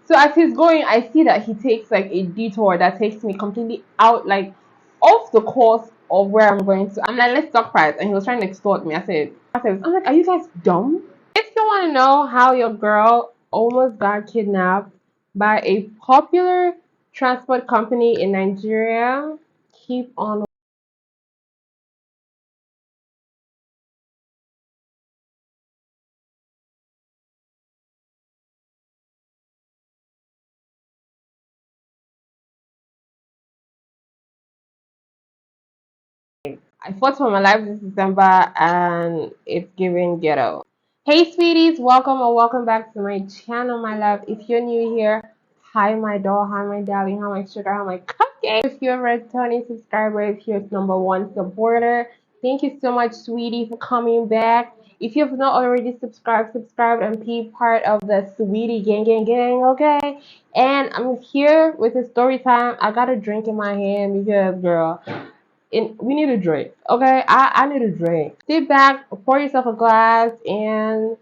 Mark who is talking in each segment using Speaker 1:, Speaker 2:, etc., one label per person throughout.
Speaker 1: So as he's going, I see that he takes like a detour that takes me completely out, like off the course of where I'm going to. I'm like, let's talk price. And he was trying to extort me. I'm like, are you guys dumb? If you want to know how your girl almost got kidnapped by a popular transport company in Nigeria, keep on. I fought for my life this December and it's giving ghetto. Hey sweeties, welcome or welcome back to my channel, my love. If you're new here, hi my doll, hi my darling, hi my sugar, hi my cupcake. If you're a returning subscriber, if you're #1 supporter, thank you so much, sweetie, for coming back. If you've not already subscribe and be part of the sweetie gang, okay? And I'm here with a story time. I got a drink in my hand because, girl, we need a drink, okay? I need a drink. Sit back, pour yourself a glass, and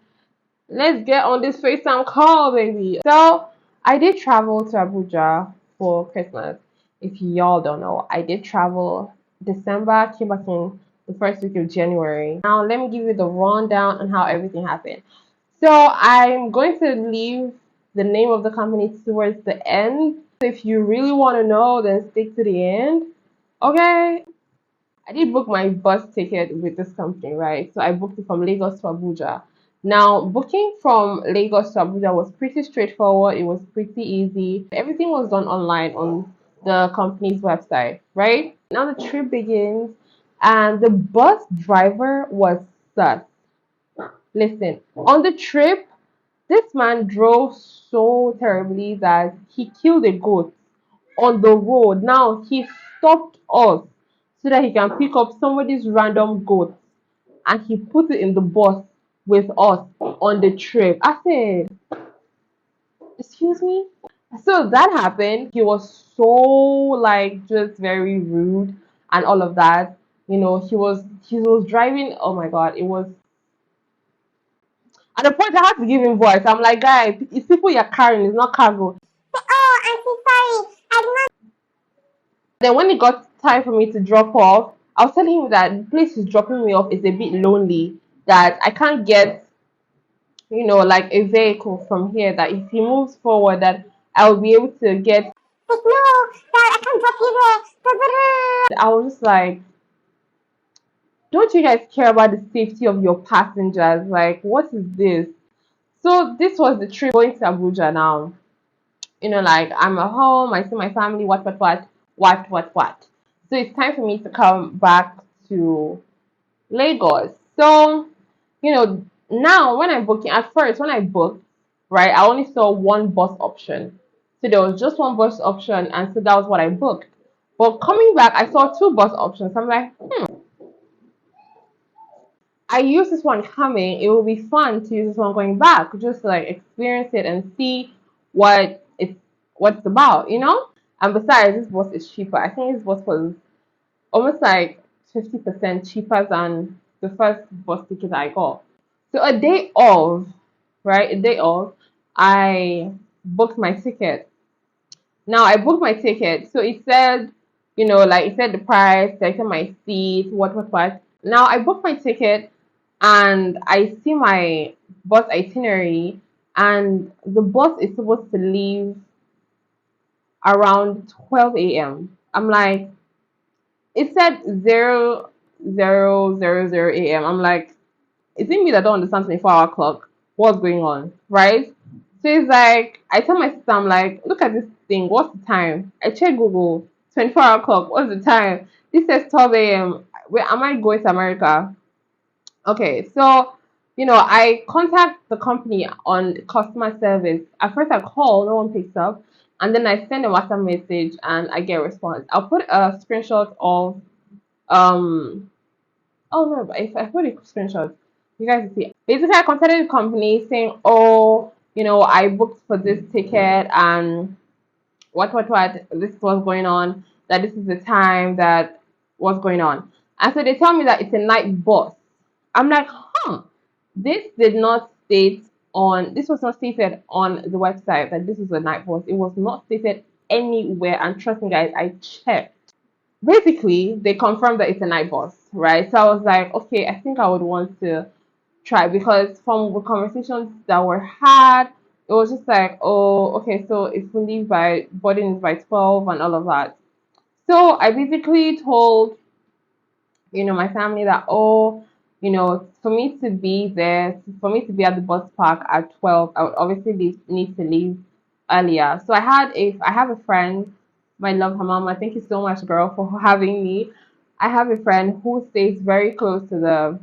Speaker 1: let's get on this FaceTime call, baby. So, I did travel to Abuja for Christmas. If y'all don't know, I did travel December, came back in the first week of January. Now, let me give you the rundown on how everything happened. So, I'm going to leave the name of the company towards the end. If you really want to know, then stick to the end, okay? I did book my bus ticket with this company, right? So I booked it from Lagos to Abuja. Now, booking from Lagos to Abuja was pretty straightforward. It was pretty easy. Everything was done online on the company's website, right? Now the trip begins, and the bus driver was sus. Listen, on the trip, this man drove so terribly that he killed a goat on the road. Now he stopped us so that he can pick up somebody's random goat and he put it in the bus with us on the trip. I said, excuse me? So that happened. He was so like just very rude and all of that. You know, he was driving. Oh my god, it was at the point I had to give him voice. I'm like, guy, it's people you're carrying, it's not cargo. Oh, I'm so sorry. I did not. Then when it got time for me to drop off, I was telling him that the place he's dropping me off is a bit lonely. That I can't get, like a vehicle from here. That if he moves forward, that I will be able to get. Like, no, that I can't drop you there. I was just like, don't you guys care about the safety of your passengers? Like, what is this? So this was the trip going to Abuja now. Like I'm at home, I see my family, what. So it's time for me to come back to Lagos. So, now when I'm booking, at first when I booked, right, I only saw one bus option. So there was just one bus option, and so that was what I booked. But coming back, I saw two bus options. I'm like, I use this one coming. It will be fun to use this one going back, just to like experience it and see what it's about. And besides, this bus is cheaper. I think this bus was almost like 50% cheaper than the first bus ticket I got. So a day of, right? A day of, I booked my ticket. Now I booked my ticket, so it said, like it said the price, selected my seat, what. Now I booked my ticket, and I see my bus itinerary, and the bus is supposed to leave around 12 a.m. I'm like, it said 0000 a.m. I'm like, is it me that don't understand 24-hour clock? What's going on, right? So it's like, I tell my sister, I'm like, look at this thing. What's the time? I check Google, 24-hour clock. What's the time? This says 12 a.m. Where am I going to America? Okay, so I contact the company on customer service. At first, I call, no one picks up, and then I send a WhatsApp message and I get a response. I'll put a screenshot of um. Oh no, but if I put a screenshot, you guys will see. Basically, I contacted the company saying, "Oh, I booked for this ticket and what. This is what's going on. That this is the time that what's going on." And so they tell me that it's a night bus. I'm like, huh, this did not state on, this was not stated on the website that this is a night bus. It was not stated anywhere, and trust me guys, I checked. Basically, they confirmed that it's a night bus, right? So I was like, okay, I think I would want to try, because from the conversations that were had, it was just like, oh, okay, so if we leave by boarding is by 12 and all of that. So I basically told, my family that, oh, for me to be there, for me to be at the bus park at 12, I would obviously need to leave earlier. So I have a friend, my love, her mama. Thank you so much, girl, for having me. I have a friend who stays very close to the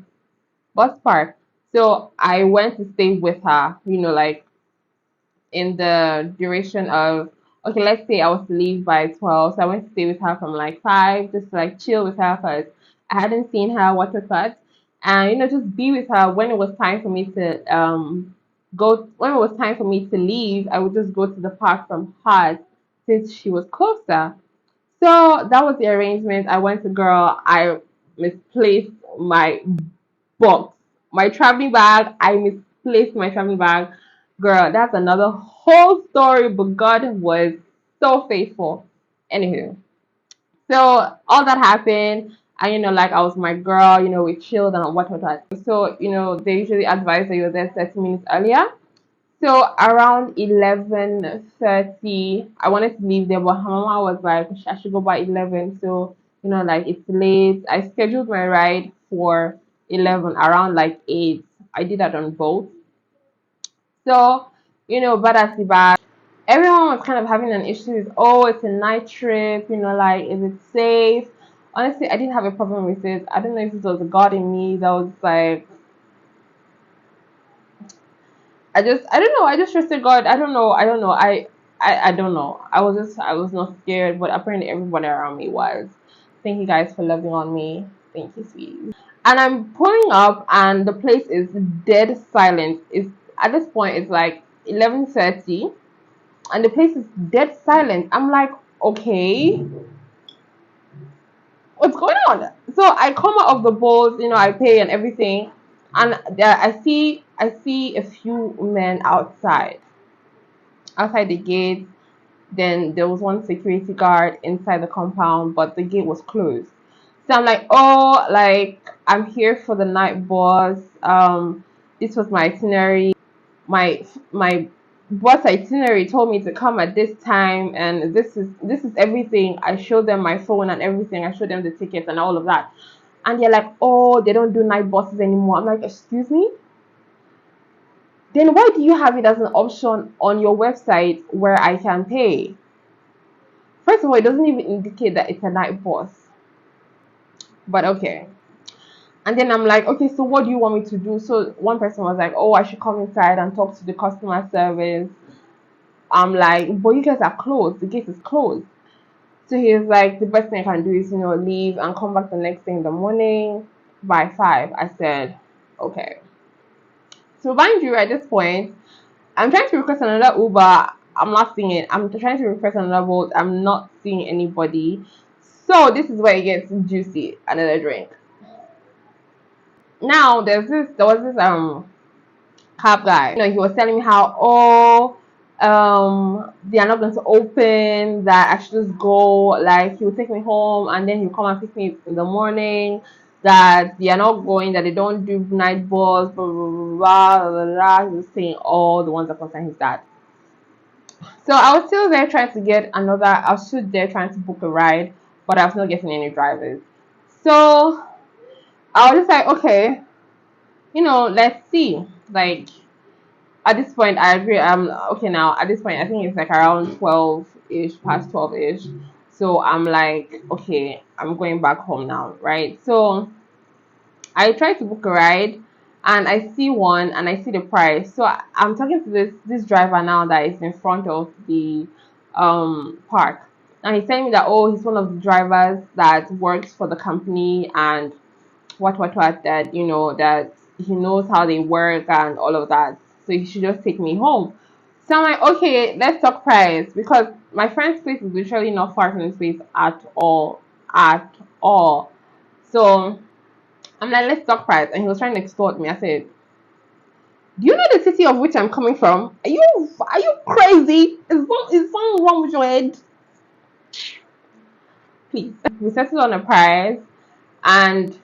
Speaker 1: bus park. So I went to stay with her, like in the duration of, okay, let's say I was to leave by 12. So I went to stay with her from like 5, just to like chill with her because I hadn't seen her, what was that, and just be with her when it was time for me to when it was time for me to leave. I would just go to the park from her since she was closer. So that was the arrangement. I went to, girl, I misplaced my box, my traveling bag. I misplaced my traveling bag. Girl, that's another whole story, but God was so faithful. Anywho, so all that happened, and like I was my girl, we chilled and what. So, they usually advise that you're there 30 minutes earlier. So around 11:30, I wanted to leave there, but her mama was like, I should go by 11. So, like it's late. I scheduled my ride for 11, around like 8. I did that on both. So, but as the bad, everyone was kind of having an issue with, oh, it's a night trip, like, is it safe? Honestly, I didn't have a problem with it. I don't know if it was a God in me that was like, I don't know. I just trusted God. I don't know. I don't know. I was not scared, but apparently everybody around me was. Thank you guys for loving on me. Thank you, sweetie. And I'm pulling up, and the place is dead silent. It's at this point it's like 11:30, and the place is dead silent. I'm like, okay, what's going on? So I come out of the boat, I pay and everything, and there I see a few men outside the gate. Then there was one security guard inside the compound, but the gate was closed. So I'm like, oh, like I'm here for the night boss. This was my itinerary. My boss itinerary told me to come at this time, and this is everything. I showed them my phone and everything. I showed them the tickets and all of that. And they're like, oh, they don't do night buses anymore. I'm like, excuse me? Then why do you have it as an option on your website where I can pay? First of all, it doesn't even indicate that it's a night bus. But okay. And then I'm like, okay, so what do you want me to do? So one person was like, oh, I should come inside and talk to the customer service. I'm like, but you guys are closed. The gate is closed. So he's like, the best thing I can do is, leave and come back the next thing in the morning by 5. I said, okay. So mind you, at this point, I'm trying to request another Uber. I'm not seeing it. I'm trying to request another Bolt. I'm not seeing anybody. So this is where it gets juicy. Another drink. Now there was this cab guy. He was telling me how, oh, they are not going to open, that I should just go, like he would take me home and then he'll come and pick me in the morning, that they are not going, that they don't do night bus, blah blah blah blah blah. He was saying all the ones that concern his dad. So I was still there trying to get another, I was still there trying to book a ride, but I was not getting any drivers. So I was just like, okay, let's see. Like at this point, I agree. Okay now. At this point, I think it's like around 12-ish, past 12-ish. So I'm like, okay, I'm going back home now, right? So I try to book a ride, and I see one, and I see the price. So I'm talking to this driver now that is in front of the park. And he's telling me that, oh, he's one of the drivers that works for the company, and what that that he knows how they work and all of that, so he should just take me home. So I'm like, okay, let's talk price, because my friend's place is literally not far from this place at all. So I'm like, let's talk price, and he was trying to extort me. I said, Do you know the city of which I'm coming from? Are you crazy? Is something wrong with your head? Please. We settled on a price, and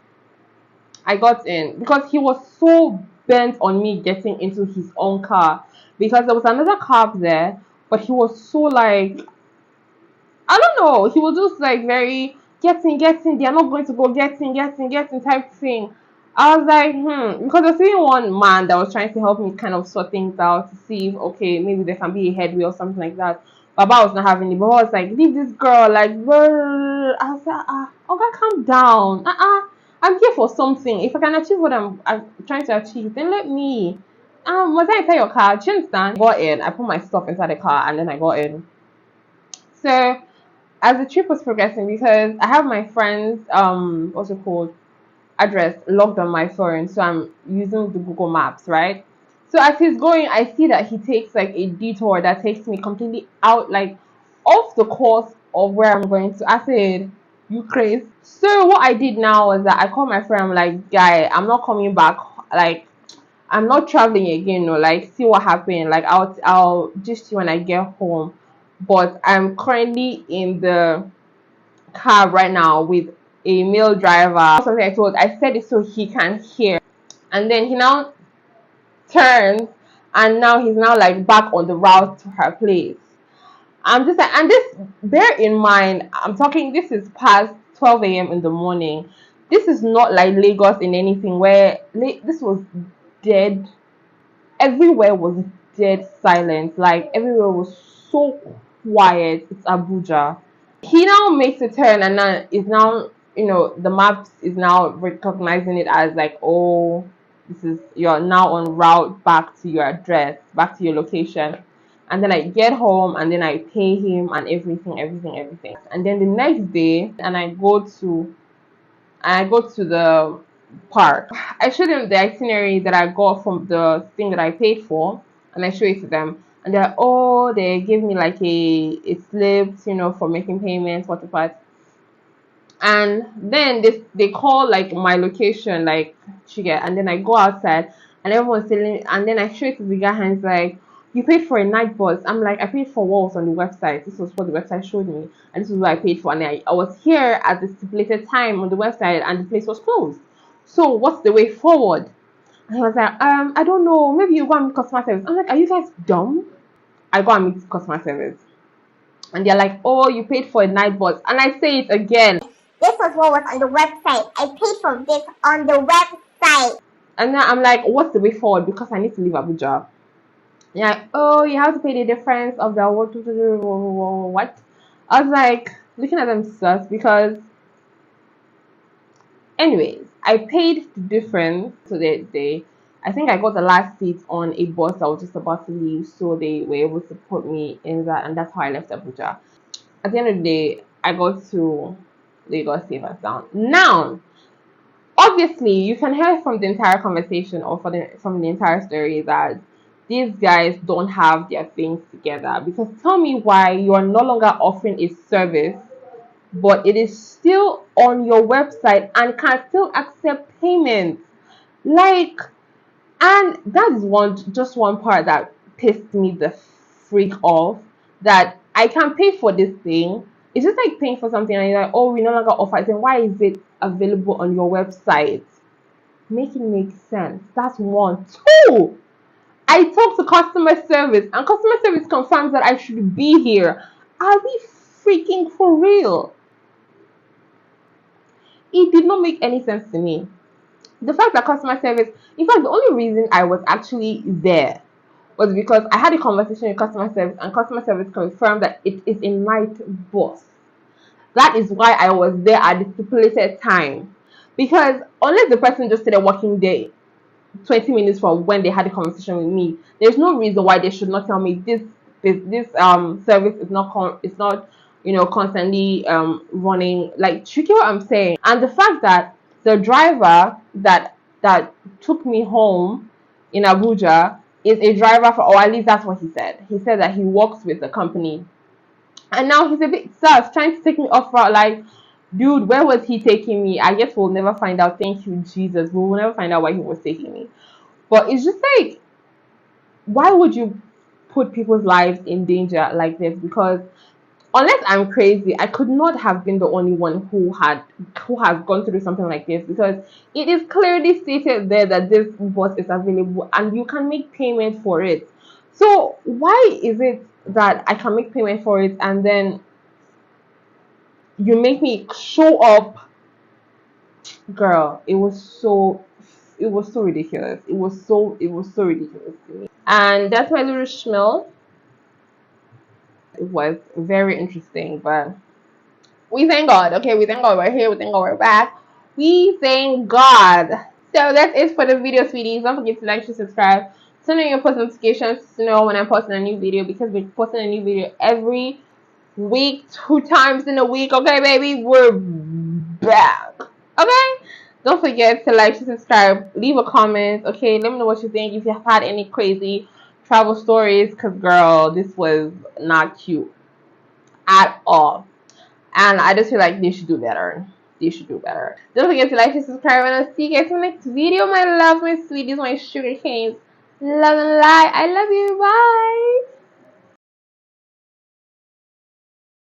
Speaker 1: I got in because he was so bent on me getting into his own car, because there was another car there, but he was so like, I don't know, he was just like very get in, they are not going to go get in type thing. I was like, because I was seeing one man that was trying to help me kind of sort things out to see if, okay, maybe there can be a headway or something like that. Baba was not having it. Baba was like, leave this girl, like, brr. I was like, okay, calm down. I'm here for something. If I can achieve what I'm trying to achieve, then let me. Was I inside your car? Do you understand? I got in. I put my stuff inside the car, and then I got in. So as the trip was progressing, because I have my friend's what's it called, address logged on my phone, so I'm using the Google Maps, right? So as he's going, I see that he takes like a detour that takes me completely out, like off the course of where I'm going to. I said, you crazy. So what I did now was that I called my friend. I'm like, guy, I'm not coming back. Like, I'm not traveling again. No, like, see what happened. Like, I'll just see when I get home. But I'm currently in the car right now with a male driver. Something I said it so he can hear. And then he now turns, and now he's now like back on the route to her place. I'm just like, and this, bear in mind, I'm talking, this is past 12 a.m. in the morning. This is not like Lagos in anything where this was dead. Everywhere was dead silent. Like, everywhere was so quiet. It's Abuja. He now makes a turn, and now is now, the maps is now recognizing it as like, oh, this is, you're now on route back to your address, back to your location. And then I get home, and then I pay him and everything. And then the next day, and I go to the park. I showed them the itinerary that I got from the thing that I paid for, and I show it to them. And they're like, oh, they give me like a slip, for making payments, what. And then they call like my location, like sugar, and then I go outside, and everyone's telling, and then I show it to the guy, and he's like, you paid for a night bus. I'm like, I paid for what was on the website. This was what the website showed me, and this is what I paid for. And I was here at the stipulated time on the website, and the place was closed. So what's the way forward? And he was like, I don't know, maybe you go and meet customer service. I'm like, are you guys dumb? I go and meet customer service, and they're like, oh, you paid for a night bus. And I say it again,
Speaker 2: this was what was on the website. I paid for this on the website.
Speaker 1: and then I'm like, what's the way forward? Because I need to leave Abuja. Yeah, oh, you have to pay the difference of the what? I was like, looking at them sus, because, anyways, I paid the difference. So I think I got the last seat on a bus that was just about to leave, so they were able to put me in that, and that's how I left Abuja. At the end of the day, I got to Lagos safe and sound. Now, obviously, you can hear from the entire conversation, or from the entire story, that these guys don't have their things together. Because tell me why you are no longer offering a service, but it is still on your website and can still accept payments. Like, and that is just one part that pissed me the freak off. That I can pay for this thing. It's just like paying for something, and you're like, oh, we no longer offer it. Then why is it available on your website? Make it make sense. That's one. Two, I talked to customer service, and customer service confirms that I should be here. Are we freaking for real? It did not make any sense to me. The fact that customer service, in fact, the only reason I was actually there was because I had a conversation with customer service, and customer service confirmed that it is a night bus. That is why I was there at the stipulated time. Because unless the person just started working there 20 minutes from when they had a conversation with me, there's no reason why they should not tell me this service is not constantly running. Like, you get what I'm saying? And the fact that the driver that took me home in Abuja is a driver for, or at least that's what he said. He said that he works with the company, and now he's a bit sus, trying to take me off route. Like, dude, where was he taking me? I guess we'll never find out. Thank you, Jesus. We will never find out why he was taking me. But it's just like, why would you put people's lives in danger like this? Because unless I'm crazy, I could not have been the only one who has gone through something like this, because it is clearly stated there that this bot is available and you can make payment for it. So why is it that I can make payment for it and then you make me show up? Girl, it was so ridiculous. It was so ridiculous to me. And that's my little schmill. It was very interesting, but we thank God. Okay, we thank God we're here. We thank God we're back. We thank God. So that's it for the video, sweeties. Don't forget to like, share, subscribe, turn on your post notifications to know when I'm posting a new video, because we're posting a new video every week, 2 times in a week. Okay, baby, we're back. Okay. Don't forget to like, share, subscribe, leave a comment. Okay, let me know what you think. If you have had any crazy travel stories, because girl, this was not cute at all. And I just feel like they should do better. They should do better. Don't forget to like and subscribe, and I'll see you guys in the next video. My love, my sweeties, my sugar canes. Love and light. I love you. Bye.